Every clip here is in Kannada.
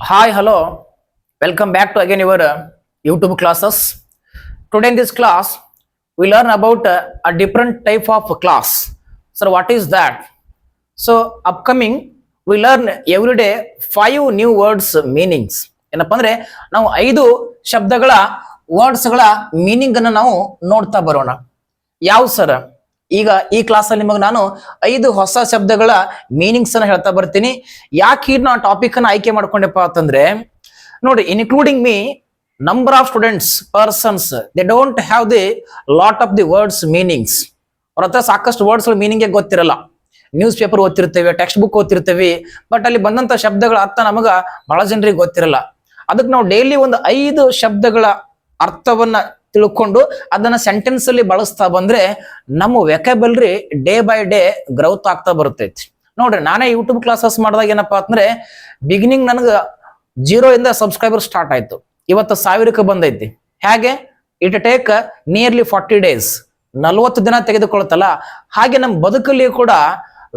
Hi, hello. Welcome back to again your YouTube classes. Today in this class, we learn about a different type of class. So what is that? So upcoming, we learn every day 5 new words meanings. ಏನಪ್ಪ ಅಂದ್ರೆ ನಾವು 5 ಶಬ್ದಗಳ ವರ್ಡ್ಸ್ಗಳ ಮೀನಿಂಗ್ ಅನ್ನು ನಾವು ನೋಡ್ತಾ ಬರೋಣ. ಯಾವ ಸರ್? ಈಗ ಈ ಕ್ಲಾಸಲ್ಲಿ ನಿಮಗೆ ನಾನು 5 ಹೊಸ ಶಬ್ದಗಳ ಮೀನಿಂಗ್ಸ್ ಅನ್ನ ಹೇಳ್ತಾ ಬರ್ತೀನಿ. ಯಾಕೆ ಈ ನಾ ಟಾಪಿಕ್ ಅನ್ನ ಆಯ್ಕೆ ಮಾಡ್ಕೊಂಡೆಪ್ಪ ಅಂತಂದ್ರೆ ನೋಡಿ, including me number of students persons they don't have the lot of the words meanings. ಅವ್ರ ಹತ್ರ ಸಾಕಷ್ಟು ವರ್ಡ್ಸ್ ಮೀನಿಂಗ್ ಗೊತ್ತಿರಲ್ಲ. ನ್ಯೂಸ್ ಪೇಪರ್ ಓದ್ತಿರ್ತೇವೆ, ಟೆಕ್ಸ್ಟ್ ಬುಕ್ ಓದ್ತಿರ್ತೇವೆ, ಬಟ್ ಅಲ್ಲಿ ಬಂದಂತ ಶಬ್ದಗಳ ಅರ್ಥ ನಮಗ ಬಹಳ ಜನರಿಗೆ ಗೊತ್ತಿರಲ್ಲ. ಅದಕ್ಕೆ ನಾವು ಡೈಲಿ ಒಂದು 5 ಶಬ್ದಗಳ ಅರ್ಥವನ್ನ ತಿಳ್ಕೊಂಡು ಅದನ್ನ ಸೆಂಟೆನ್ಸ್ ಅಲ್ಲಿ ಬಳಸ್ತಾ ಬಂದ್ರೆ ನಮ್ಮ ವೆಕಾಬುಲರಿ ಡೇ ಬೈ ಡೇ ಗ್ರೌತ್ ಆಗ್ತಾ ಬರ್ತೈತಿ. ನೋಡ್ರಿ, ನಾನೇ ಯೂಟ್ಯೂಬ್ ಕ್ಲಾಸಸ್ ಮಾಡಿದಾಗ ಏನಪ್ಪಾ ಅಂದ್ರೆ ಬಿಗಿನಿಂಗ್ ನನಗ 0 ಸಬ್ಸ್ಕ್ರೈಬರ್ ಸ್ಟಾರ್ಟ್ ಆಯ್ತು. ಇವತ್ತು 1000ಕ್ಕೆ ಬಂದೈತಿ. ಹೇಗೆ? ಇಟ್ ಟೇಕ್ ನಿಯರ್ಲಿ 40 ಡೇಸ್, 40 ದಿನ ತೆಗೆದುಕೊಳ್ತಲ್ಲ. ಹಾಗೆ ನಮ್ಮ ಬದುಕಲ್ಲಿ ಕೂಡ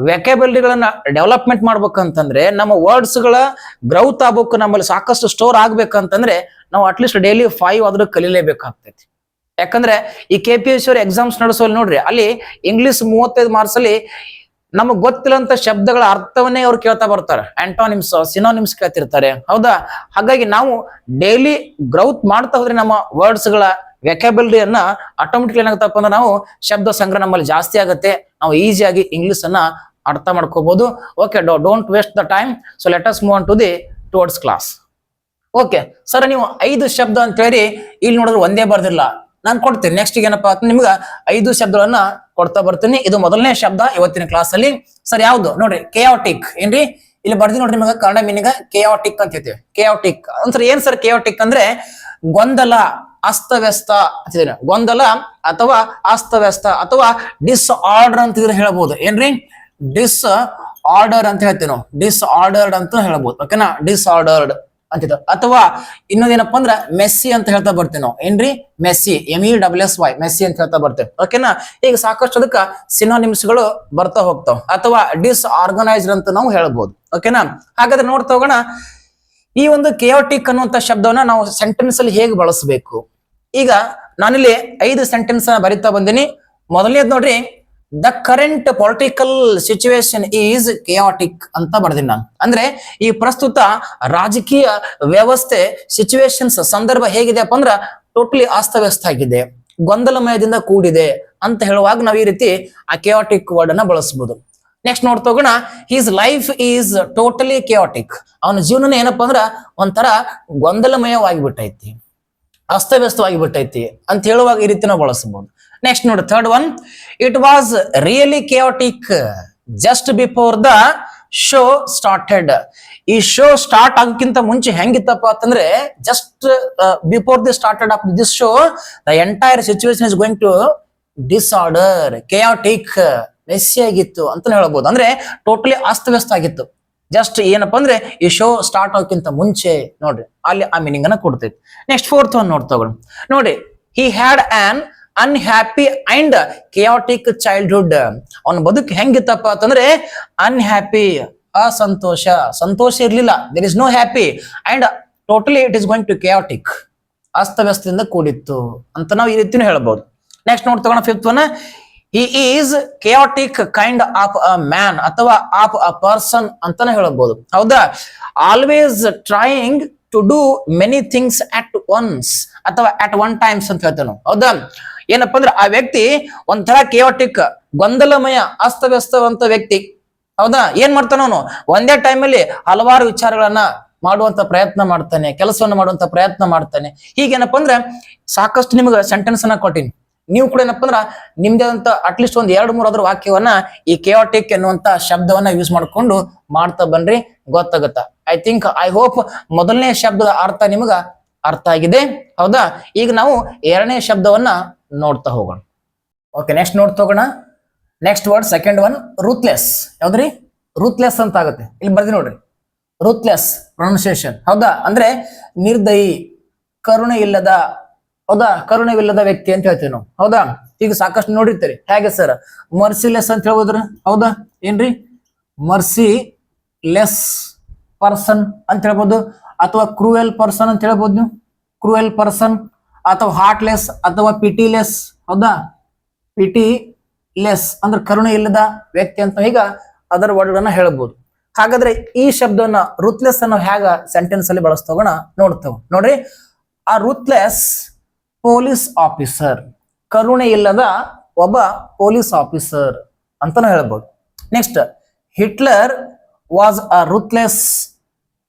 ವೆಕಾಬುಲರಿಗಳನ್ನ ಡೆವಲಪ್ಮೆಂಟ್ ಮಾಡ್ಬೇಕಂತಂದ್ರೆ, ನಮ್ಮ ವರ್ಡ್ಸ್ಗಳ ಗ್ರೌತ್ ಆಗ್ಬೇಕು, ನಮ್ಮಲ್ಲಿ ಸಾಕಷ್ಟು ಸ್ಟೋರ್ ಆಗ್ಬೇಕಂತಂದ್ರೆ ನಾವು ಅಟ್ಲೀಸ್ಟ್ ಡೈಲಿ 5 ಆದ್ರೂ ಕಲೀಲೇಬೇಕಾಗ್ತೈತಿ. ಯಾಕಂದ್ರೆ ಈ KPSC ಎಕ್ಸಾಮ್ಸ್ ನಡೆಸೋಲ್ಲಿ ನೋಡ್ರಿ, ಅಲ್ಲಿ ಇಂಗ್ಲಿಷ್ 35 ಮಾರ್ಕ್ಸ್ ಅಲ್ಲಿ ನಮಗ್ ಗೊತ್ತಿಲ್ಲಂತ ಶಬ್ದಗಳ ಅರ್ಥವನ್ನೇ ಅವ್ರು ಕೇಳ್ತಾ ಬರ್ತಾರೆ. ಆಂಟೋನಿಮ್ಸ್, ಸಿನೋನಿಮ್ಸ್ ಕೇಳ್ತಿರ್ತಾರೆ, ಹೌದಾ? ಹಾಗಾಗಿ ನಾವು ಡೈಲಿ ಗ್ರೌತ್ ಮಾಡ್ತಾ ಹೋದ್ರೆ ನಮ್ಮ ವರ್ಡ್ಸ್ಗಳ ವೆಕಾಬುಲರಿಯನ್ನ ಆಟೋಮೆಟಿಕ್ ಏನಾಗುತ್ತಪ್ಪ ಅಂದ್ರೆ ನಾವು ಶಬ್ದ ಸಂಗ್ರಹ ನಮ್ಮಲ್ಲಿ ಜಾಸ್ತಿ ಆಗುತ್ತೆ. ನಾವು ಈಸಿಯಾಗಿ ಇಂಗ್ಲಿಷ್ ಅನ್ನ ಅರ್ಥ ಮಾಡ್ಕೋಬಹುದು. Okay, don't waste the time. So let us move on to the towards class. Okay sir, ನೀವು 5 ಶಬ್ದ ಅಂತ ಹೇಳಿ ಇಲ್ಲಿ ನೋಡಿದ್ರೆ ಒಂದೇ ಬರ್ದಿಲ್ಲ. ನಾನು ಕೊಡ್ತೀನಿ ನೆಕ್ಸ್ಟ್ ಏನಪ್ಪಾ ಅಂತ ನಿಮ್ಗೆ 5 ಶಬ್ದಗಳನ್ನ ಕೊಡ್ತಾ ಬರ್ತೀನಿ. ಇದು ಮೊದಲನೇ ಶಬ್ದ ಇವತ್ತಿನ ಕ್ಲಾಸ್ ಅಲ್ಲಿ. ಸರ್ ಯಾವ್ದು? ನೋಡ್ರಿ, ಕೆಯಾಟಿಕ್. ಏನ್ರಿ ಇಲ್ಲಿ ಬರ್ದಿ ನೋಡ್ರಿ, ನಿಮಗೆ ಕನ್ನಡ ಮೀನಿಂಗ್ ಕೆಯಾಟಿಕ್ ಅಂತ ಹೇಳ್ತೀವಿ. ಕೆಯಾಟಿಕ್ ಅಂದ್ರೆ ಏನ್ ಸರ್? ಕೆಯಾಟಿಕ್ ಅಂದ್ರೆ ಗೊಂದಲ, ಅಸ್ತವ್ಯಸ್ತ ಅಂತಿದ್ರೆ, ಗೊಂದಲ ಅಥವಾ ಅಸ್ತವ್ಯಸ್ತ ಅಥವಾ ಡಿಸ್ ಆರ್ಡರ್ ಅಂತಿದ್ರೆ ಹೇಳ್ಬೋದು. ಏನ್ರಿ? ಡಿಸ್ ಆರ್ಡರ್ ಅಂತ ಹೇಳ್ತೀವಿ ನಾವು. ಡಿಸ್ ಆರ್ಡರ್ಡ್ ಅಂತ ಹೇಳ್ಬೋದು. ಓಕೆನಾ? ಡಿಸ್ ಆರ್ಡರ್ಡ್ ಅಂತಿದ್ದ. ಅಥವಾ ಇನ್ನೊಂದೇನಪ್ಪ ಅಂದ್ರ ಮೆಸ್ಸಿ ಅಂತ ಹೇಳ್ತಾ ಬರ್ತೀವಿ ನಾವು. ಏನ್ರಿ? ಮೆಸ್ಸಿ, MESSY, ಮೆಸ್ಸಿ ಅಂತ ಹೇಳ್ತಾ ಬರ್ತೇವೆ. ಓಕೆನಾ? ಈಗ ಸಾಕಷ್ಟು ಅದಕ್ಕ ಸಿನೋನಿಮ್ಸ್ಗಳು ಬರ್ತಾ ಹೋಗ್ತಾವ. ಅಥವಾ ಡಿಸ್ ಆರ್ಗನೈಸ್ಡ್ ಅಂತ ನಾವು ಹೇಳ್ಬೋದು. ಓಕೆನಾ? ಹಾಗಾದ್ರೆ ನೋಡ್ತಾ ಹೋಗೋಣ, ಈ ಒಂದು ಕೆಯಾಟಿಕ್ ಅನ್ನುವಂತ ಶಬ್ದವನ್ನ ನಾವು ಸೆಂಟೆನ್ಸ್ ಅಲ್ಲಿ ಹೇಗೆ ಬಳಸಬೇಕು. ಈಗ ನಾನಿಲ್ಲಿ 5 ಸೆಂಟೆನ್ಸ್ ಬರಿತಾ ಬಂದಿನಿ. ಮೊದಲನೇದ್ ನೋಡ್ರಿ, the current political situation is chaotic ಅಂತ ಬರ್ದಿನಿ ನಾನು. ಅಂದ್ರೆ ಈ ಪ್ರಸ್ತುತ ರಾಜಕೀಯ ವ್ಯವಸ್ಥೆ, ಸಿಚುವೇಶನ್ಸ್, ಸಂದರ್ಭ ಹೇಗಿದೆಯಪ್ಪ ಅಂದ್ರ ಟೋಟಲಿ ಅಸ್ತವ್ಯಸ್ತ ಆಗಿದೆ, ಗೊಂದಲಮಯದಿಂದ ಕೂಡಿದೆ ಅಂತ ಹೇಳುವಾಗ ನಾವು ಈ ರೀತಿ ಆ ಕೆಯಾಟಿಕ್ ವರ್ಡ್ ಅನ್ನ ಬಳಸಬಹುದು. ನೆಕ್ಸ್ಟ್ ನೋಡ್ತಾ ಹೋಗೋಣ, ಹೀಸ್ ಲೈಫ್ ಈಸ್ ಟೋಟಲಿ ಕೆಯಾಟಿಕ್. ಅವನ ಜೀವನ ಏನಪ್ಪಾ ಅಂದ್ರ ಒಂಥರ ಗೊಂದಲಮಯವಾಗಿ ಬಿಟ್ಟೈತಿ, ಅಸ್ತವ್ಯಸ್ತವಾಗಿ ಬಿಟ್ಟೈತಿ ಅಂತ ಹೇಳುವಾಗ ಈ ರೀತಿ ನಾವು ಬಳಸಬಹುದು. ನೆಕ್ಸ್ಟ್ ನೋಡಿ, third one, it was really chaotic just before the show started. ಈ ಶೋ ಸ್ಟಾರ್ಟ್ ಆಗೋಕ್ಕಿಂತ ಮುಂಚೆ ಹೆಂಗಿತ್ತಪ್ಪ ಅಂತಂದ್ರೆ, just before the started of this show the entire situation is going to disorder, chaotic, messy ಆಗಿತ್ತು ಅಂತ ಹೇಳ್ಬೋದು. ಅಂದ್ರೆ ಟೋಟಲಿ ಅಸ್ತವ್ಯಸ್ತ ಆಗಿತ್ತು. ಜಸ್ಟ್ ಏನಪ್ಪಾ ಅಂದ್ರೆ ಈ ಶೋ ಸ್ಟಾರ್ಟ್ ಆಗೋಕ್ಕಿಂತ ಮುಂಚೆ. ನೋಡ್ರಿ, ಅಲ್ಲಿ ಆ ಮೀನಿಂಗ್ ಅನ್ನ ಕೊಡ್ತೈತಿ. ನೆಕ್ಸ್ಟ್ ಫೋರ್ತ್ ಒನ್ ನೋಡ್ತಾ ನೋಡಿ, he had an unhappy and chaotic childhood. ಅವನ ಬದುಕು ಹೆಂಗಿತ್ತಪ್ಪ ಅಂತಂದ್ರೆ ಅನ್ಹ್ಯಾಪಿ, ಅಸಂತೋಷ, ಸಂತೋಷ ಇರ್ಲಿಲ್ಲ, there is no happy, and totally it is going to chaotic, ಅಸ್ತವ್ಯಸ್ತದಿಂದ ಕೂಡಿತ್ತು ಅಂತ ನಾವು ಈ ರೀತಿನೂ ಹೇಳ್ಬಹುದು. ನೆಕ್ಸ್ಟ್ ನೋಡ್ತಾ fifth one, he is chaotic kind of a man ಅಥವಾ ಆಫ್ ಅ ಪರ್ಸನ್ ಅಂತಾನೆ ಹೇಳ್ಬಹುದು. ಹೌದಾ? Always trying to do many things at once ಅಥವಾ ಅಟ್ ಒನ್ ಟೈಮ್ಸ್ ಅಂತ ಹೇಳ್ತೇವೆ ನಾವು. ಹೌದಾ? ಏನಪ್ಪಾ ಅಂದ್ರೆ ಆ ವ್ಯಕ್ತಿ ಒಂಥರ ಕೆಯಾಟಿಕ್, ಗೊಂದಲಮಯ, ಅಸ್ತವ್ಯಸ್ತವಂತ ವ್ಯಕ್ತಿ. ಹೌದಾ? ಏನ್ ಮಾಡ್ತಾನ ಅವನು? ಒಂದೇ ಟೈಮಲ್ಲಿ ಹಲವಾರು ವಿಚಾರಗಳನ್ನ ಮಾಡುವಂತ ಪ್ರಯತ್ನ ಮಾಡ್ತಾನೆ, ಕೆಲಸವನ್ನ ಮಾಡುವಂತ ಪ್ರಯತ್ನ ಮಾಡ್ತಾನೆ. ಹೀಗೇನಪ್ಪಾ ಅಂದ್ರೆ ಸಾಕಷ್ಟು ನಿಮ್ಗೆ ಸೆಂಟೆನ್ಸ್ ಅನ್ನ ಕೊಟ್ಟಿನಿ. ನೀವು ಕೂಡ ಏನಪ್ಪಾ ಅಂದ್ರ ನಿಮ್ದೇ ಅಂತ ಅಟ್ಲೀಸ್ಟ್ ಒಂದ್ 2-3 ವಾಕ್ಯವನ್ನ ಈ ಕೆಯಾಟಿಕ್ ಎನ್ನುವಂತ ಶಬ್ದವನ್ನ ಯೂಸ್ ಮಾಡ್ಕೊಂಡು ಮಾಡ್ತಾ ಬನ್ರಿ, ಗೊತ್ತಾಗತ್ತ. ಐ ಹೋಪ್ ಮೊದಲನೇ ಶಬ್ದದ ಅರ್ಥ ನಿಮಗ ಅರ್ಥ ಆಗಿದೆ. ಹೌದಾ? ಈಗ ನಾವು 2ನೇ ಶಬ್ದವನ್ನ ನೋಡ್ತಾ ಹೋಗೋಣ. ಓಕೆ, ನೆಕ್ಸ್ಟ್ ನೋಡ್ತಾ ಹೋಗೋಣ. Next word, second one, ruthless. ಯಾವ್ದ್ರಿ? ರೂತ್ಲೆಸ್ ಅಂತ ಆಗುತ್ತೆ. ಇಲ್ಲಿ ಬರ್ದಿ ನೋಡ್ರಿ, ರೂತ್ಲೆಸ್ ಪ್ರೊನೌನ್ಸಿಯೇಷನ್. ಹೌದಾ? ಅಂದ್ರೆ ನಿರ್ದಯಿ, ಕರುಣೆ ಇಲ್ಲದ, ಹೌದಾ, ಕರುಣವಿಲ್ಲದ ವ್ಯಕ್ತಿ ಅಂತ ಹೇಳ್ತೀವಿ ನಾವು. ಹೌದಾ? ಈಗ ಸಾಕಷ್ಟು ನೋಡಿರ್ತೀರಿ. ಹೇಗೆ ಸರ್? ಮರ್ಸಿಲೆಸ್ ಅಂತ ಹೇಳ್ಬೋದ್ರ. ಹೌದಾ? ಏನ್ರಿ? ಮರ್ಸಿ ಲೆಸ್ ಪರ್ಸನ್ ಅಂತ ಹೇಳ್ಬೋದು, ಅಥವಾ ಕ್ರೂಯಲ್ ಪರ್ಸನ್ ಅಂತ ಹೇಳ್ಬೋದು ನೀವು, ಕ್ರೂಯಲ್ ಪರ್ಸನ್, ಅಥವಾ ಹಾರ್ಟ್ಲೆಸ್ ಅಥವಾ ಪಿಟಿಲೆಸ್. ಹೌದಾ, ಪಿಟಿಲೆಸ್ ಅಂದ್ರೆ ಕರುಣೆ ಇಲ್ಲದ ವ್ಯಕ್ತಿ ಅಂತ ಈಗ ಅದರ ವರ್ಡ್ಗಳನ್ನ ಹೇಳ್ಬೋದು. ಹಾಗಾದ್ರೆ ಈ ಶಬ್ದವನ್ನ ರೂತ್ಲೆಸ್ ಅನ್ನೋ ಹೇಗ ಸೆಂಟೆನ್ಸ್ ಅಲ್ಲಿ ಬಳಸ್ತೋಗೋಣ ನೋಡ್ತೇವೆ. ನೋಡ್ರಿ, ಆ ರೂತ್ಲೆಸ್ ಪೊಲೀಸ್ ಆಫೀಸರ್, ಕರುಣೆ ಇಲ್ಲದ ಒಬ್ಬ ಪೊಲೀಸ್ ಆಫೀಸರ್ ಅಂತಾನು ಹೇಳ್ಬೋದು. Next, Hitler was a ruthless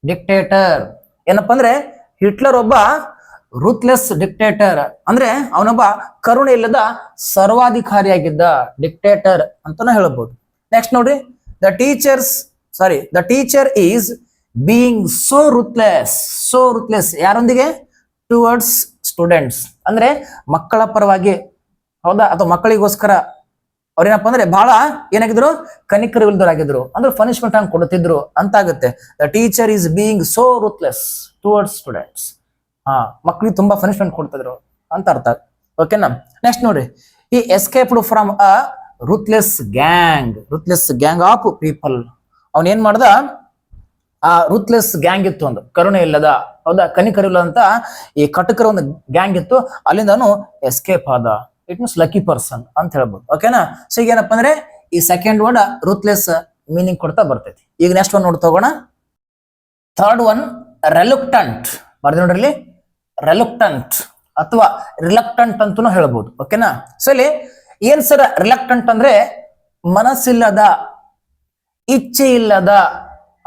dictator. ಏನಪ್ಪಾ ಅಂದ್ರೆ ಹಿಟ್ಲರ್ ಒಬ್ಬ ರೂತ್ಲೆಸ್ ಡಿಕ್ಟೇಟರ್ ಅಂದ್ರೆ ಅವನೊಬ್ಬ ಕರುಣೆ ಇಲ್ಲದ ಸರ್ವಾಧಿಕಾರಿಯಾಗಿದ್ದ, ಡಿಕ್ಟೇಟರ್ ಅಂತಾನು ಹೇಳ್ಬೋದು. ನೆಕ್ಸ್ಟ್ ನೋಡ್ರಿ, the teacher is being so ruthless ಯಾರೊಂದಿಗೆ? ಟುವರ್ಡ್ಸ್ ಸ್ಟೂಡೆಂಟ್ಸ್ ಅಂದ್ರೆ ಮಕ್ಕಳ ಪರವಾಗಿ. ಹೌದಾ, ಅಥವಾ ಮಕ್ಕಳಿಗೋಸ್ಕರ ಅವ್ರೇನಪ್ಪ ಅಂದ್ರೆ ಬಹಳ ಏನಾಗಿದ್ರು, ಕನಿಕರವಿಲ್ದವರಾಗಿದ್ರು, ಅಂದ್ರೆ ಪನಿಷ್ಮೆಂಟ್ ಹಂಗೆ ಕೊಡ್ತಿದ್ರು ಅಂತ ಆಗುತ್ತೆ. The teacher is being so ruthless towards students. ಮಕ್ಕಳಿಗೆ ತುಂಬಾ ಪನಿಷ್ಮೆಂಟ್ ಕೊಡ್ತಿದ್ರು ಅಂತ ಅರ್ಥ. ಓಕೆನಾ. ನೆಕ್ಸ್ಟ್ ನೋಡ್ರಿ, ಈ escaped from a ruthless gang of people. ಅವನ್ ಏನ್ ಮಾಡ್ದ, ಆ ರೂತ್ಲೆಸ್ ಗ್ಯಾಂಗ್ ಇತ್ತು, ಒಂದು ಕರುಣೆ ಇಲ್ಲದ, ಹೌದಾ, ಕನಿಕರಿಲ್ಲದಂತ ಈ ಕಟಕರ ಒಂದು ಗ್ಯಾಂಗ್ ಇತ್ತು, ಅಲ್ಲಿಂದ ಅವನು ಎಸ್ಕೇಪ್ ಆದ. ಇಟ್ ಮೀನ್ಸ್ ಲಕ್ಕಿ ಪರ್ಸನ್ ಅಂತ ಹೇಳ್ಬೋದು. ಓಕೆನಾ. ಸೊ ಈಗ ಏನಪ್ಪಾ ಅಂದ್ರೆ ಈ ಸೆಕೆಂಡ್ ವರ್ಡ್ ರೂತ್ಲೆಸ್ ಮೀನಿಂಗ್ ಕೊಡ್ತಾ ಬರ್ತೈತಿ. ಈಗ ನೆಕ್ಸ್ಟ್ ಒನ್ ನೋಡ್ ತಗೋಣ. Third one reluctant. ಬರ್ದಿ ನೋಡ್ರಿ ಇಲ್ಲಿ, ರೆಲುಕ್ಟಂಟ್ ಅಥವಾ ರಿಲಕ್ಟಂಟ್ ಅಂತೂ ಹೇಳ್ಬೋದು. ಓಕೆನಾ. ಸೊ ಇಲ್ಲಿ ಏನ್ ಸರ್ ರಿಲಕ್ಟಂಟ್ ಅಂದ್ರೆ ಮನಸ್ಸಿಲ್ಲದ, ಇಚ್ಛೆ ಇಲ್ಲದ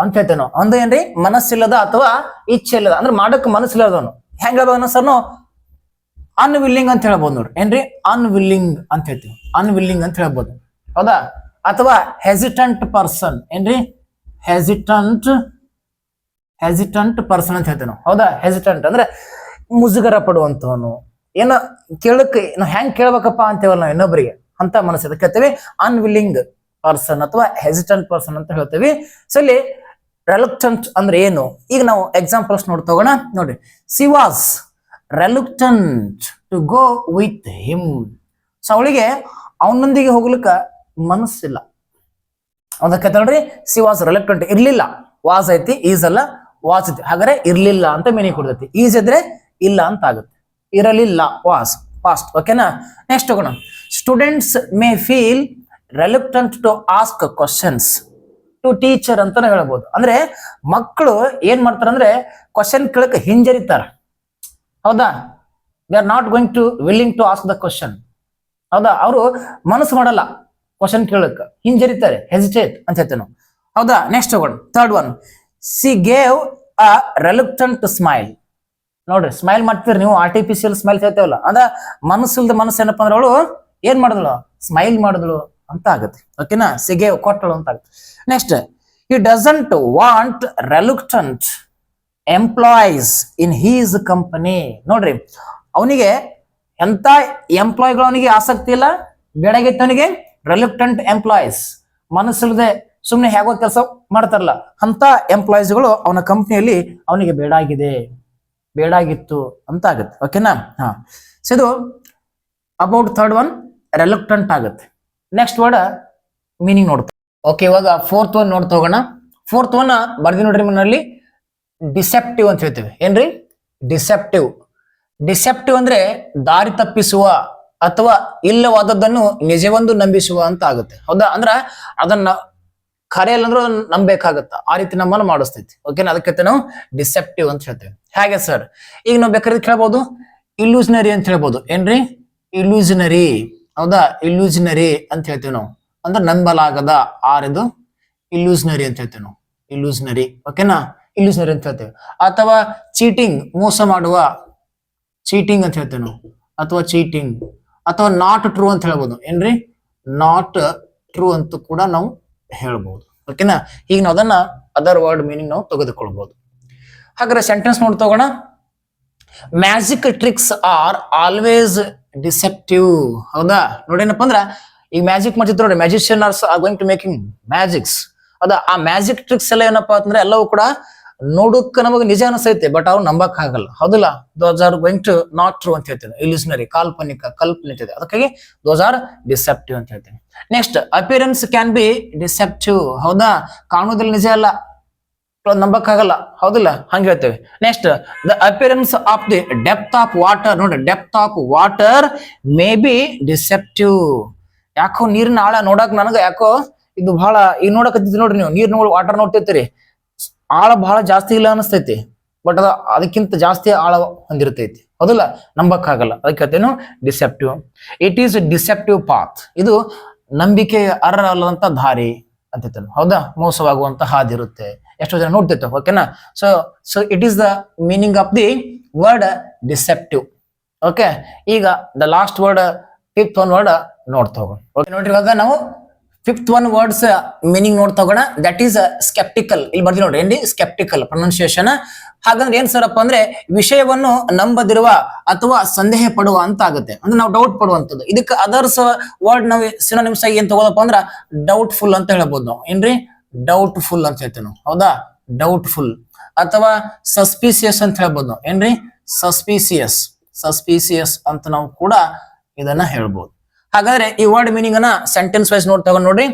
ಅಂತ ಹೇಳ್ತೇವೆ ನಾವು. ಅಂದ್ರೆ ಏನ್ರಿ, ಮನಸ್ಸಿಲ್ಲದ ಅಥವಾ ಇಚ್ಛೆ ಇಲ್ಲದ ಅಂದ್ರೆ ಮಾಡಕ್ ಮನಸ್ಸಿಲ್ಲದವನು. ಹೆಂಗ ಸರ್ ನಾವು ಅನ್ವಿಲ್ಲಿಂಗ್ ಅಂತ ಹೇಳ್ಬೋದು ನೋಡ್ರಿ. ಏನ್ರಿ, ಅನ್ವಿಲ್ಲಿಂಗ್ ಅಂತ ಹೇಳ್ತೀವಿ, ಅನ್ವಿಲ್ಲಿಂಗ್ ಅಂತ ಹೇಳ್ಬೋದು. ಹೌದಾ, ಅಥವಾ ಹೆಸಿಟಂಟ್ ಪರ್ಸನ್. ಏನ್ರಿ, ಹೆಸಿಟಂಟ್ ಪರ್ಸನ್ ಅಂತ ಹೇಳ್ತೇವೆ ನಾವು. ಹೌದಾ, ಹೆಸಿಟಂಟ್ ಅಂದ್ರೆ ಮುಜುಗರ ಪಡುವಂತವನು, ಏನೋ ಕೇಳಕ್ಕೆ ನಾವು ಹೆಂಗ್ ಕೇಳ್ಬೇಕಪ್ಪ ಅಂತೇವಲ್ಲ ನಾವು ಇನ್ನೊಬ್ಬರಿಗೆ, ಅಂತ ಮನಸ್ಸು ಅದಕ್ಕೆ ಹೇಳ್ತೇವೆ ಅನ್ವಿಲ್ಲಿಂಗ್ ಪರ್ಸನ್ ಅಥವಾ ಹೆಸಿಟಂಟ್ ಪರ್ಸನ್ ಅಂತ ಹೇಳ್ತೇವೆ. ಸೊ ಇಲ್ಲಿ ರೆಲುಕ್ಟಂಟ್ ಅಂದ್ರೆ ಏನು, ಈಗ ನಾವು ಎಕ್ಸಾಂಪಲ್ಸ್ ನೋಡ್ತೋಗೋಣ. ನೋಡ್ರಿ, she was reluctant to go with him. So ಅವಳಿಗೆ ಅವನೊಂದಿಗೆ ಹೋಗ್ಲಿಕ್ಕ ಮನಸ್ಸಿಲ್ಲ. ಅದಕ್ಕೆ ನೋಡ್ರಿ, ಸಿ ವಾಸ್ ರೆಲುಕ್ಟಂಟ್, ಇರ್ಲಿಲ್ಲ. ವಾಸ್ ಐತಿ, ಈಸ್ ಅಲ್ಲ, ವಾಸ್ ಐತಿ, ಹಾಗಾದ್ರೆ ಇರ್ಲಿಲ್ಲ ಅಂತ ಮೀನಿಂಗ್ ಕೊಡ್ತೈತಿ. ಈಸ್ ಇದ್ರೆ ಇಲ್ಲ ಅಂತ ಆಗುತ್ತೆ, ಇರಲಿಲ್ಲ, ವಾಸ್ ಪಾಸ್ಟ್. ಓಕೆನಾ. ನೆಕ್ಸ್ಟ್ ಹೋಗೋಣ. Students may feel reluctant to ask questions to teacher ಅಂತಾನೆ ಹೇಳ್ಬೋದು. ಅಂದ್ರೆ ಮಕ್ಕಳು ಏನ್ ಮಾಡ್ತಾರ ಅಂದ್ರೆ ಕ್ವಶನ್ ಕೇಳಕ್ ಹಿಂಜರಿತಾರ. ಹೌದಾ, they are not going to willing to ask the question. ಹೌದಾ, ಅವರು ಮನಸ್ಸು ಮಾಡಲ್ಲ ಕ್ವಶನ್ ಕೇಳಕ್, ಹಿಂಜರಿತಾರೆ, ಹೆಸಿಟೇಟ್ ಅಂತ ಹೇಳ್ತೇವೆ ನಾವು. ಹೌದಾ. ನೆಕ್ಸ್ಟ್ ಹೋಗೋಣ. Third one, she gave a reluctant smile. ನೋಡ್ರಿ, ಸ್ಮೈಲ್ ಮಾಡ್ತೀರಿ ನೀವು, ಆರ್ಟಿಫಿಷಿಯಲ್ ಸ್ಮೈಲ್ ಹೇಳ್ತೇವಲ್ಲ, ಅಂದ್ರೆ ಮನಸ್ಸಿಲ್ದ ಮನಸ್ಸು ಏನಪ್ಪಾ ಅಂದ್ರೆ ಅವಳು ಏನ್ ಮಾಡಿದ್ಳು, ಸ್ಮೈಲ್ ಮಾಡಿದ್ಳು ಅಂತ ಆಗುತ್ತೆ. ಓಕೆನಾ. ಸಿ ಗೇವ್, ಕೊಟ್ಟಳು ಅಂತ ಆಗುತ್ತೆ. Next, he doesn't want reluctant employees in his company. ನೋಡ್ರಿ, ಅವನಿಗೆ ಎಂತ ಎಂಪ್ಲಾಯ್ಗಳು ಅವನಿಗೆ ಆಸಕ್ತಿ ಇಲ್ಲ, ಬೇಡಾಗಿತ್ತು ಅವನಿಗೆ ರೆಲುಕ್ಟಂಟ್ ಎಂಪ್ಲಾಯೀಸ್, ಮನಸ್ಸಿಲ್ಲದೆ ಸುಮ್ಮನೆ ಹೇಗೋ ಕೆಲಸ ಮಾಡ್ತಾರಲ್ಲ ಅಂತ ಎಂಪ್ಲಾಯೀಸ್ಗಳು ಅವನ ಕಂಪ್ನಿಯಲ್ಲಿ ಅವನಿಗೆ ಬೇಡಾಗಿತ್ತು ಅಂತ ಆಗುತ್ತೆ. ಓಕೆನಾ. ಸೊ ಇದು ಅಬೌಟ್ ಥರ್ಡ್ ಒನ್ ರೆಲುಕ್ಟಂಟ್ ಆಗುತ್ತೆ. ನೆಕ್ಸ್ಟ್ ವರ್ಡ್ ಮೀನಿಂಗ್ ನೋಡ್ತಾ. ಓಕೆ, ಇವಾಗ ಫೋರ್ತ್ ಒನ್ ನೋಡ್ತಾ ಹೋಗೋಣ. ಫೋರ್ತ್ ಒನ್ ಬರ್ದಿ ನೋಡ್ರಿ, ಮನಲ್ಲಿ ಡಿಸೆಪ್ಟಿವ್ ಅಂತ ಹೇಳ್ತೀವಿ. ಏನ್ರಿ, ಡಿಸೆಪ್ಟಿವ್ ಅಂದ್ರೆ ದಾರಿ ತಪ್ಪಿಸುವ ಅಥವಾ ಇಲ್ಲವಾದದ್ದನ್ನು ನಿಜವೆಂದು ನಂಬಿಸುವ ಅಂತ ಆಗುತ್ತೆ. ಹೌದಾ, ಅಂದ್ರ ಅದನ್ನ ಖರೆಯಲ್ಲ ಅಂದ್ರೂ ನಂಬೇಕಾಗತ್ತ, ಆ ರೀತಿ ನಮ್ಮನ್ನು ಮಾಡಿಸ್ತೈತಿ. ಓಕೆನಾ. ಅದಕ್ಕೆ ನಾವು ಡಿಸೆಪ್ಟಿವ್ ಅಂತ ಹೇಳ್ತೇವೆ. ಹೇಗೆ ಸರ್, ಈಗ ನಾವು ಬೇಕಾದ್ರೆ ಕೇಳ್ಬೋದು ಇಲ್ಯೂಷನರಿ ಅಂತ ಹೇಳ್ಬೋದು. ಏನ್ರಿ, ಇಲ್ಯೂಷನರಿ. ಹೌದಾ, ಇಲ್ಯೂಷನರಿ ಅಂತ ಹೇಳ್ತೇವೆ ನಾವು, ಅಂದ್ರೆ ನಂಬಲಾಗದ, ಆರಿದು ಇಲ್ಯೂಷನರಿ ಅಂತ ಹೇಳ್ತೇವೆ ನಾವು, ಇಲ್ಯೂಷನರಿ. ಓಕೆನಾ, ಇಲ್ಯೂಷನರಿ ಅಂತ ಹೇಳ್ತೇವೆ. ಅಥವಾ ಚೀಟಿಂಗ್, ಮೋಸ ಮಾಡುವ, ಚೀಟಿಂಗ್ ಅಂತ ಹೇಳ್ತೇವೆ ನಾವು, ಅಥವಾ ಚೀಟಿಂಗ್. ಅಥವಾ ನಾಟ್ ಟ್ರೂ ಅಂತ ಹೇಳ್ಬೋದು. ಏನ್ರಿ, ನಾಟ್ ಟ್ರೂ ಅಂತ ಕೂಡ ನಾವು ಹೇಳ್ಬೋದು. ಓಕೆನಾ. ಈಗ ನಾವು ಅದನ್ನ ಅದರ್ ವರ್ಡ್ ಮೀನಿಂಗ್ ನಾವು ತೆಗೆದುಕೊಳ್ಬಹುದು. ಹಾಗಾದ್ರೆ ಸೆಂಟೆನ್ಸ್ ನೋಡ್ತೋಗೋಣ. Magic tricks are always deceptive. ಹೌದಾ, ನೋಡೇನಪ್ಪ ಅಂದ್ರ ಈಗ ಮ್ಯಾಜಿಕ್ ಮಾಡ್ತಿದ್ರು ನೋಡಿ, magician are going to making magics. ಹೌದಾ, ಆ ಮ್ಯಾಜಿಕ್ ಟ್ರಿಕ್ಸ್ ಎಲ್ಲ ಏನಪ್ಪಾ ಅಂದ್ರೆ ಎಲ್ಲವೂ ಕೂಡ ನೋಡಕ್ ನಮಗೆ ನಿಜ ಅನಿಸೈತೆ, ಬಟ್ ಅವ್ರು ನಂಬಕ್ ಆಗಲ್ಲ. ಹೌದಲ್ಲ, those are going to not true ಅಂತ ಹೇಳ್ತೇವೆ, ಇಲ್ಯೂಷನರಿ, ಕಾಲ್ಪನಿಕ, ಕಲ್ಪನೆ ಇದೆ. ಅದಕ್ಕಾಗಿ ದೋಸ್ ಆರ್ ಡಿಸೆಪ್ಟಿವ್ ಅಂತ ಹೇಳ್ತೇವೆ. Next, appearance can be deceptive. ಹೌದಾ, ಕಾಣುವುದಲ್ಲಿ ನಿಜ ಅಲ್ಲ, ನಂಬಕ್ಕಾಗಲ್ಲ, ಹೌದಿಲ್ಲ? ಹಂಗೆ ಹೇಳ್ತೇವೆ. Next, the appearance of the depth of water. ನೋಡಿ, depth of water may be deceptive. ಯಾಕೋ ನೀರಿನ ಆಳ ನೋಡಕ್ ನನಗ ಯಾಕೋ ಇದು ಬಹಳ ಈಗ ನೋಡಕತ್ತಿದ್ರಿ ನೋಡ್ರಿ, ನೀವು ನೀರ್ ವಾಟರ್ ನೋಡ್ತಿರ್ತೀರಿ, ಆಳ ಬಹಳ ಜಾಸ್ತಿ ಇಲ್ಲ ಅನಿಸ್ತೈತಿ, ಬಟ್ ಅದಕ್ಕಿಂತ ಜಾಸ್ತಿ ಆಳ ಹೊಂದಿರ್ತೈತಿ, ಹೌದಿಲ್ಲ? ನಂಬಕ್ಕಾಗಲ್ಲ, ಅದಕ್ಕೆ ಹೇಳ್ತೇನು deceptive. It is deceptive path. ಇದು ನಂಬಿಕೆ ಅರ್ಹಲ್ಲದಂತ ದಾರಿ ಅಂತ, ಹೌದಾ? ಮೋಸವಾಗುವಂತ ಹಾದಿ ಇರುತ್ತೆ, ಎಷ್ಟೋ ಜನ ನೋಡ್ತಿರ್ತೇವೆ, ಓಕೆನಾ? So it is the meaning of the word deceptive. Okay, ಈಗ the last word, fifth one word ನೋಡ್ತಾ ಹೋಗೋಣ. ಓಕೆ ನೋಡ್ರಿ, ಇವಾಗ ನಾವು ಫಿಫ್ತ್ ಒನ್ ವರ್ಡ್ಸ್ ಮೀನಿಂಗ್ ನೋಡ್ತಾ ಹೋಗೋಣ. That is sceptical. ಇಲ್ಲಿ ಬರ್ತೀವಿ ನೋಡ್ರಿ, ಏನ್ರಿ ಸ್ಕೆಪ್ಟಿಕಲ್ ಪ್ರೊನೌನ್ಸಿಯೇಷನ್. ಹಾಗಂದ್ರೆ ಏನ್ ಸರಪ್ಪ ಅಂದ್ರೆ ವಿಷಯವನ್ನು ನಂಬದಿರುವ ಅಥವಾ ಸಂದೇಹ ಪಡುವ ಅಂತ ಆಗುತ್ತೆ, ಅಂದ್ರೆ ನಾವು ಡೌಟ್ ಪಡುವಂಥದ್ದು. ಇದಕ್ಕೆ ಅದರ್ಸ್ ವರ್ಡ್ ನಾವು ಸಿನೋನಿಮ್ಸ್ ಆಗಿ ಏನ್ ತಗೋದಪ್ಪ ಅಂದ್ರ ಡೌಟ್ಫುಲ್ ಅಂತ ಹೇಳ್ಬೋದು ನಾವು. ಏನ್ರಿ ಡೌಟ್ಫುಲ್ ಅಂತ ಹೇಳ್ತೇವೆ ನಾವು, ಹೌದಾ? ಡೌಟ್ಫುಲ್ ಅಥವಾ ಸಸ್ಪಿಸಿಯಸ್ ಅಂತ ಹೇಳ್ಬೋದು ನಾವು. ಏನ್ರಿ ಸಸ್ಪಿಸಿಯಸ್, ಸಸ್ಪಿಸಿಯಸ್ ಅಂತ ನಾವು ಕೂಡ ಇದನ್ನ ಹೇಳ್ಬೋದು. ಹಾಗಾದ್ರೆ ಈ ವರ್ಡ್ ಮೀನಿಂಗ್ ಅನ್ನ ಸೆಂಟೆನ್ಸ್ ವೈಸ್ ನೋಡ್ತಾ ನೋಡ್ರಿ.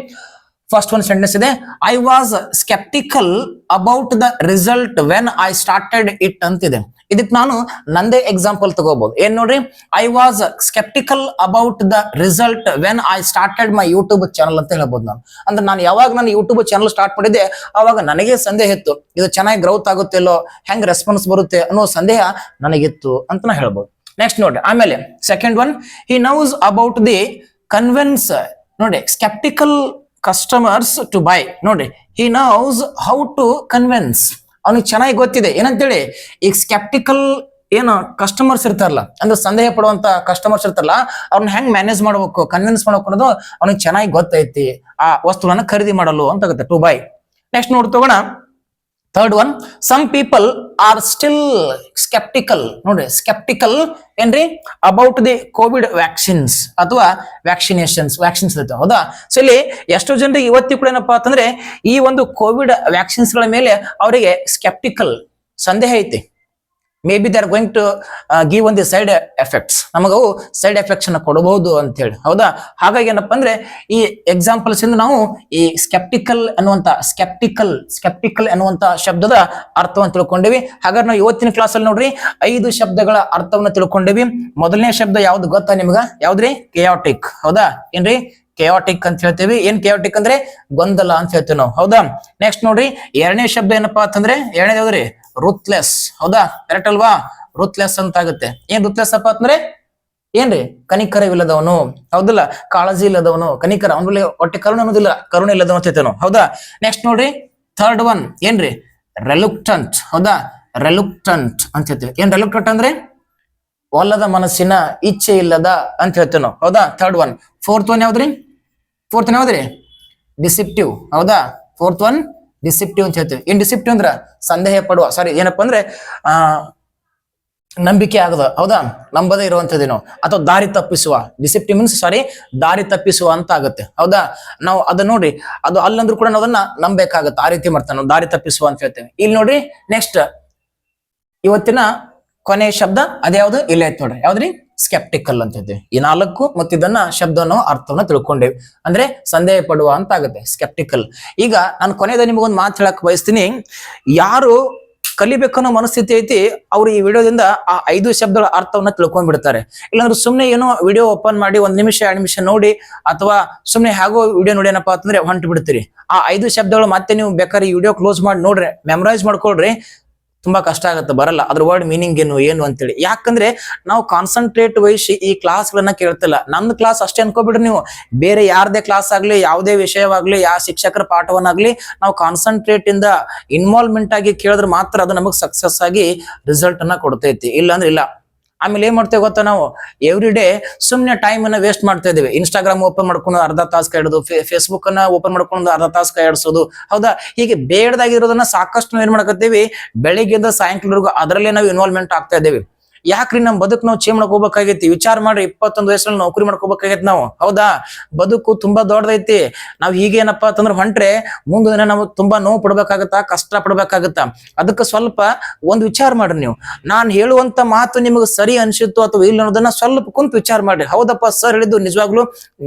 ಫಸ್ಟ್ ಒಂದು ಸೆಂಟೆನ್ಸ್ ಇದೆ, I was sceptical about the result when I started it ಅಂತಿದೆ. ಇದಕ್ಕೆ ನಾನು ನಂದೇ ಎಕ್ಸಾಂಪಲ್ ತಗೋಬಹುದು. ಏನ್ ನೋಡ್ರಿ, I was sceptical about the result when I started my YouTube channel ಅಂತ ಹೇಳ್ಬೋದು ನಾನು. ಅಂದ್ರೆ ನಾನು ಯಾವಾಗ ನಾನು ಯೂಟ್ಯೂಬ್ ಚಾನಲ್ ಸ್ಟಾರ್ಟ್ ಮಾಡಿದ್ದೆ ಅವಾಗ ನನಗೆ ಸಂದೇಹ ಇತ್ತು, ಇದು ಚೆನ್ನಾಗಿ ಗ್ರೌತ್ ಆಗುತ್ತಿಲ್ಲೋ, ಹೆಂಗ್ ರೆಸ್ಪಾನ್ಸ್ ಬರುತ್ತೆ ಅನ್ನೋ ಸಂದೇಹ ನನಗಿತ್ತು ಅಂತ ನಾ ಹೇಳ್ಬೋದು. ನೆಕ್ಸ್ಟ್ ನೋಡ್ರಿ, ಆಮೇಲೆ second one, he knows about the convince. ನೋಡಿ, ಸ್ಕೆಪ್ಟಿಕಲ್ ಕಸ್ಟಮರ್ಸ್ ಟು ಬೈ. ನೋಡಿ, he knows how to convince. ಅವನಿಗೆ ಚೆನ್ನಾಗಿ ಗೊತ್ತಿದೆ ಏನಂತೇಳಿ. ಈಗ ಸ್ಕೆಪ್ಟಿಕಲ್ ಏನು ಕಸ್ಟಮರ್ಸ್ ಇರ್ತಾರಲ್ಲ, ಅಂದ್ರೆ ಸಂದೇಹ ಪಡುವಂತ ಕಸ್ಟಮರ್ಸ್ ಇರ್ತಾರಲ್ಲ, ಅವ್ರನ್ನ ಹೆಂಗ್ ಮ್ಯಾನೇಜ್ ಮಾಡ್ಬೇಕು, ಕನ್ವಿನ್ಸ್ ಮಾಡ್ಬೇಕು ಅನ್ನೋದು ಅವನಿಗೆ ಚೆನ್ನಾಗಿ ಗೊತ್ತೈತಿ ಆ ವಸ್ತುಗಳನ್ನ ಖರೀದಿ ಮಾಡಲು ಅಂತ ಆಗುತ್ತೆ, ಟು ಬೈ. ನೆಕ್ಸ್ಟ್ ನೋಡ್ತೋಗೋಣ, third one, some people are still sceptical. ನೋಡ್ರಿ, ಸ್ಕೆಪ್ಟಿಕಲ್ ಏನ್ರಿ ಅಬೌಟ್ ದಿ ಕೋವಿಡ್ ವ್ಯಾಕ್ಸಿನ್ಸ್ ಅಥವಾ ವ್ಯಾಕ್ಸಿನೇಷನ್ಸ್ ಇರುತ್ತೆ, ಹೌದಾ? ಸೊ ಇಲ್ಲಿ ಎಷ್ಟೋ ಜನರಿಗೆ ಇವತ್ತಿ ಕೂಡ ಏನಪ್ಪಾ ಅಂತಂದ್ರೆ ಈ ಒಂದು ಕೋವಿಡ್ ವ್ಯಾಕ್ಸಿನ್ಸ್ ಗಳ ಮೇಲೆ ಅವರಿಗೆ ಸ್ಕೆಪ್ಟಿಕಲ್ ಸಂದೇಹ ಐತಿ. May be they are going to give one the side effects. ನಮಗವು ಸೈಡ್ ಎಫೆಕ್ಟ್ಸ್ ಅನ್ನ ಕೊಡಬಹುದು ಅಂತ ಹೇಳಿ, ಹೌದಾ? ಹಾಗಾಗಿ ಏನಪ್ಪಾ ಅಂದ್ರೆ ಈ ಎಕ್ಸಾಂಪಲ್ಸ್ ಇಂದ ನಾವು ಈ ಸ್ಕೆಪ್ಟಿಕಲ್ ಅನ್ನುವಂತ ಶಬ್ದದ ಅರ್ಥವನ್ನು ತಿಳ್ಕೊಂಡಿವಿ. ಹಾಗಾದ್ರೆ ನಾವು ಇವತ್ತಿನ ಕ್ಲಾಸ್ ಅಲ್ಲಿ ನೋಡ್ರಿ 5 ಶಬ್ದಗಳ ಅರ್ಥವನ್ನು ತಿಳ್ಕೊಂಡಿವಿ. ಮೊದಲನೇ ಶಬ್ದ ಯಾವ್ದು ಗೊತ್ತಾ ನಿಮ್ಗ? ಯಾವ್ದ್ರಿ? ಕೆಯಾಟಿಕ್, ಹೌದಾ? ಏನ್ರಿ ಕೆಯಾಟಿಕ್ ಅಂತ ಹೇಳ್ತೇವಿ. ಏನ್ ಕೆಯಾಟಿಕ್ ಅಂದ್ರೆ ಗೊಂದಲ ಅಂತ ಹೇಳ್ತೇವೆ ನಾವು, ಹೌದಾ? ನೆಕ್ಸ್ಟ್ ನೋಡ್ರಿ, ಎರಡನೇ ಶಬ್ದ ಏನಪ್ಪಾ ಅಂತಂದ್ರೆ ಎರಡನೇದು ಯಾವ್ದ್ರಿ? ರುತ್ಲೆಸ್, ಹೌದಾ? ಕರೆಕ್ಟ್ ಅಲ್ವಾ? ರುತ್ಲೆಸ್ ಅಂತ ಆಗುತ್ತೆ. ಏನ್ ರುತ್ಲೆಸ್ ಅಪ್ಪ ಅಂತಂದ್ರೆ ಏನ್ರಿ? ಕನಿಕರವಿಲ್ಲದವನು, ಹೌದಲ್ಲ? ಕಾಳಜಿ ಇಲ್ಲದವನು, ಕನಿಕರ, ಅವನಲ್ಲಿ ಹೊಟ್ಟೆ ಕರುಣೆ ಅನ್ನೋದಿಲ್ಲ, ಕರುಣೆ ಇಲ್ಲದವನು ಅಂತ ಹೇಳ್ತೇವೆ ನಾವು, ಹೌದಾ? ನೆಕ್ಸ್ಟ್ ನೋಡ್ರಿ, ಥರ್ಡ್ ಒನ್ ಏನ್ರಿ? ರೆಲುಕ್ಟಂಟ್, ಹೌದಾ? ರೆಲುಕ್ಟಂಟ್ ಅಂತ ಹೇಳ್ತೇವೆ. ಏನ್ ರೆಲುಕ್ಟಂಟ್ ಅಂದ್ರೆ ಒಲ್ಲದ ಮನಸ್ಸಿನ, ಇಚ್ಛೆ ಇಲ್ಲದ ಅಂತ ಹೇಳ್ತೇವೆ ನಾವು, ಹೌದಾ? Third one. ಫೋರ್ತ್ ಒನ್ ಯಾವ್ದ್ರಿ? ಡಿಸಿಪ್ಟಿವ್, ಹೌದಾ? ಫೋರ್ತ್ ಒನ್ ಡಿಸಿಪ್ಟಿವ್ ಅಂತ ಹೇಳ್ತೇವೆ. ಏನ್ ಡಿಸಿಪ್ಟಿವ್ ಅಂದ್ರ ಸಂದೇಹ ಪಡುವ, ಸಾರಿ ಏನಪ್ಪಾ ಅಂದ್ರೆ ನಂಬಿಕೆ ಆಗದ, ಹೌದಾ? ನಂಬದೇ ಇರುವಂತದೇನೋ ಅಥವಾ ದಾರಿ ತಪ್ಪಿಸುವ. ಡಿಸಿಪ್ಟಿವ್ ಮೀನ್ಸ್ ಸಾರಿ ದಾರಿ ತಪ್ಪಿಸುವ ಅಂತ ಆಗುತ್ತೆ, ಹೌದಾ? ನಾವು ಅದನ್ನ ನೋಡ್ರಿ, ಅದು ಅಲ್ಲಂದ್ರೂ ಕೂಡ ನಾವು ಅದನ್ನ ನಂಬೇಕಾಗತ್ತೆ, ಆ ರೀತಿ ಮಾಡ್ತಾನೆ ನಾವು, ದಾರಿ ತಪ್ಪಿಸುವ ಅಂತ ಹೇಳ್ತೇವೆ. ಇಲ್ಲಿ ನೋಡ್ರಿ, ನೆಕ್ಸ್ಟ್ ಇವತ್ತಿನ ಕೊನೆಯ ಶಬ್ದ ಅದ್ಯಾವ್ದು? ಇಲ್ಲ ಐತ್ ನೋಡ್ರಿ, ಯಾವ್ದ್ರಿ? ಸ್ಕೆಪ್ಟಿಕಲ್ ಅಂತ ಹೇಳ್ತೇವೆ. ಈ 4 ಮತ್ತು ಇದನ್ನ ಶಬ್ದವನ್ನು ಅರ್ಥವನ್ನ ತಿಳ್ಕೊಂಡೇವಿ, ಅಂದ್ರೆ ಸಂದೇಹ ಪಡುವ ಅಂತ ಆಗುತ್ತೆ ಸ್ಕೆಪ್ಟಿಕಲ್. ಈಗ ನಾನು ಕೊನೆಯದ ನಿಮಗೊಂದು ಮಾತು ಹೇಳಕ್ ಬಯಸ್ತೀನಿ. ಯಾರು ಕಲಿಬೇಕನ್ನೋ ಮನಸ್ಥಿತಿ ಐತಿ ಅವ್ರು ಈ ವಿಡಿಯೋದಿಂದ ಆ 5 ಶಬ್ದಗಳ ಅರ್ಥವನ್ನ ತಿಳ್ಕೊಂಡ್ಬಿಡ್ತಾರೆ. ಇಲ್ಲಾಂದ್ರೆ ಸುಮ್ನೆ ಏನೋ ವಿಡಿಯೋ ಓಪನ್ ಮಾಡಿ 1 ನಿಮಿಷ 2 ನಿಮಿಷ ನೋಡಿ ಅಥವಾ ಸುಮ್ನೆ ಹೇಗೋ ವಿಡಿಯೋ ನೋಡಿ ಏನಪ್ಪಾ ಅಂತಂದ್ರೆ ಹೊಂಟು ಬಿಡ್ತೀರಿ. ಆ 5 ಶಬ್ದಗಳು ಮತ್ತೆ ನೀವು ಬೇಕಾದ್ರೆ ಈ ವಿಡಿಯೋ ಕ್ಲೋಸ್ ಮಾಡಿ ನೋಡ್ರಿ, ಮೆಮರೈಸ್ ಮಾಡ್ಕೊಳ್ರಿ, ತುಂಬಾ ಕಷ್ಟ ಆಗುತ್ತೆ, ಬರಲ್ಲ ಅದ್ರ ವರ್ಡ್ ಮೀನಿಂಗ್ ಏನು ಅಂತೇಳಿ. ಯಾಕಂದ್ರೆ ನಾವು ಕಾನ್ಸಂಟ್ರೇಟ್ ವಹಿಸಿ ಈ ಕ್ಲಾಸ್ ಗಳನ್ನ ಕೇಳ್ತಿಲ್ಲ. ನಮ್ದು ಕ್ಲಾಸ್ ಅಷ್ಟೇ ಅನ್ಕೋಬಿಡ್ರಿ ನೀವು, ಬೇರೆ ಯಾರದೇ ಕ್ಲಾಸ್ ಆಗ್ಲಿ, ಯಾವುದೇ ವಿಷಯವಾಗ್ಲಿ, ಯಾವ ಶಿಕ್ಷಕರ ಪಾಠವನ್ನಾಗ್ಲಿ ನಾವು ಕಾನ್ಸಂಟ್ರೇಟ್ ಇಂದ ಇನ್ವಾಲ್ವ್ಮೆಂಟ್ ಆಗಿ ಕೇಳಿದ್ರೆ ಮಾತ್ರ ಅದು ನಮಗ್ ಸಕ್ಸಸ್ ಆಗಿ ರಿಸಲ್ಟ್ ಅನ್ನ ಕೊಡ್ತೈತಿ, ಇಲ್ಲ ಅಂದ್ರೆ ಇಲ್ಲ. ಆಮೇಲೆ ಏನ್ ಮಾಡ್ತೇವೆ ಗೊತ್ತಾ, ನಾವು ಎವ್ರಿ ಡೇ ಸುಮ್ನೆ ಟೈಮ್ ಅನ್ನ ವೇಸ್ಟ್ ಮಾಡ್ತಾ ಇದೀವಿ. ಇನ್ಸ್ಟಾಗ್ರಾಮ್ ಓಪನ್ ಮಾಡ್ಕೊಂಡು ಅರ್ಧ ತಾಸು ಕೈ ಹಿಡಿದು, ಫೇಸ್ಬುಕ್ ಅನ್ನ ಓಪನ್ ಮಾಡ್ಕೊಂಡು ಅರ್ಧ ತಾಸು ಕೈ ಹಿಡಿಸೋದು, ಹೌದಾ? ಹೀಗೆ ಬೇಡದಾಗಿರೋದನ್ನ ಸಾಕಷ್ಟು ನಾವು ಏನ್ ಮಾಡಕತ್ತೀವಿ, ಬೆಳಿಗ್ಗೆಯಿಂದ ಸಾಯಂಕಾಲವರೆಗೂ ಅದರಲ್ಲೇ ನಾವು ಇನ್ವಾಲ್ವ್ಮೆಂಟ್ ಆಗ್ತಾ ಇದ್ದೇವೆ. ಯಾಕ್ರಿ ನಮ್ ಬದುಕು ನಾವು ಚೇಂಜ್ ಮಾಡ್ಕೋಬೇಕಾಗೈತಿ? ವಿಚಾರ ಮಾಡ್ರಿ, 21 ವಯಸ್ಸಲ್ಲಿ ನೌಕರಿ ಮಾಡ್ಕೋಬೇಕಾಗೈತಿ ನಾವು, ಹೌದಾ? ಬದುಕು ತುಂಬಾ ದೊಡ್ಡದೈತಿ. ನಾವ್ ಹೀಗೇನಪ್ಪಾ ಅಂತಂದ್ರೆ ಹೊಂಟ್ರೆ ಮುಂದೆ ದಿನ ನಾವು ತುಂಬಾ ನೋವು ಪಡ್ಬೇಕಾಗತ್ತಾ, ಕಷ್ಟ ಪಡ್ಬೇಕಾಗತ್ತ. ಅದಕ್ಕೆ ಸ್ವಲ್ಪ ಒಂದ್ ವಿಚಾರ ಮಾಡ್ರಿ ನೀವು. ನಾನ್ ಹೇಳುವಂತ ಮಾತು ನಿಮಗೆ ಸರಿ ಅನ್ಸಿತ್ತು ಅಥವಾ ಇಲ್ಲ ಅನ್ನೋದನ್ನ ಸ್ವಲ್ಪ ಕುಂತ ವಿಚಾರ ಮಾಡ್ರಿ. ಹೌದಪ್ಪ, ಸರ್ ಹೇಳಿದ್ದು ನಿಜವಾಗ್ಲೂ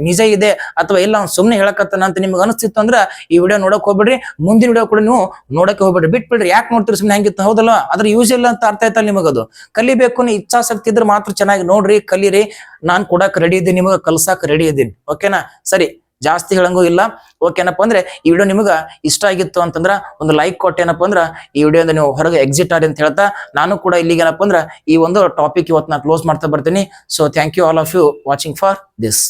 ನಿಜ ಇದೆ ಅಥವಾ ಇಲ್ಲ ಅವ್ನು ಸುಮ್ನೆ ಹೇಳಕತ್ತಾನ ಅಂತ ನಿಮ್ಗೆ ಅನಿಸ್ತಿತ್ತು ಅಂದ್ರ ಈ ವಿಡಿಯೋ ನೋಡಕ್ ಹೋಗ್ಬೇಡ್ರಿ. ಮುಂದಿನ ವಿಡಿಯೋ ಕೂಡ ನೀವು ನೋಡಕ್ಕೆ ಹೋಗ್ಬೇಡ್ರಿ, ಬಿಟ್ಬಿಡ್ರಿ. ಯಾಕೆ ನೋಡ್ತೀರಿ ಸುಮ್ನೆ ಹೆಂಗಿತ್ತು, ಹೌದಲ್ಲ? ಅದ್ರ ಯೂಸ್ ಇಲ್ಲ ಅಂತ ಅರ್ಥ ಆಯ್ತಲ್ಲ ನಿಮಗದು. ಕಲಿಬೇಕು ನೀವು ಇಚ್ಛಾಶಕ್ತಿ ಇದ್ರೆ ಮಾತ್ರ ಚೆನ್ನಾಗಿ ನೋಡ್ರಿ, ಕಲೀರಿ. ನಾನ್ ಕೊಡಕ್ ರೆಡಿ ಇದ್ದೀನಿ, ನಿಮಗ ಕಲ್ಸಾಕ್ ರೆಡಿ ಇದ್ದೀನಿ. ಓಕೆನಾ? ಸರಿ, ಜಾಸ್ತಿ ಹೇಳಂಗೂ ಇಲ್ಲ. ಓಕೆನಪ್ಪ ಅಂದ್ರೆ ಈ ವಿಡಿಯೋ ನಿಮಗ ಇಷ್ಟ ಆಗಿತ್ತು ಅಂತಂದ್ರ ಒಂದು ಲೈಕ್ ಕೊಟ್ಟೇನಪ್ಪ ಅಂದ್ರ ಈ ವಿಡಿಯೋದಿಂದ ನೀವು ಹೊರಗೆ ಎಕ್ಸಿಟ್ ಆರಿ ಅಂತ ಹೇಳ್ತಾ ನಾನು ಕೂಡ ಇಲ್ಲಿಗೆ ಏನಪ್ಪ ಅಂದ್ರ ಈ ಒಂದು ಟಾಪಿಕ್ ಇವತ್ತು ನಾನು ಕ್ಲೋಸ್ ಮಾಡ್ತಾ ಬರ್ತೀನಿ. So thank you all of you watching for this.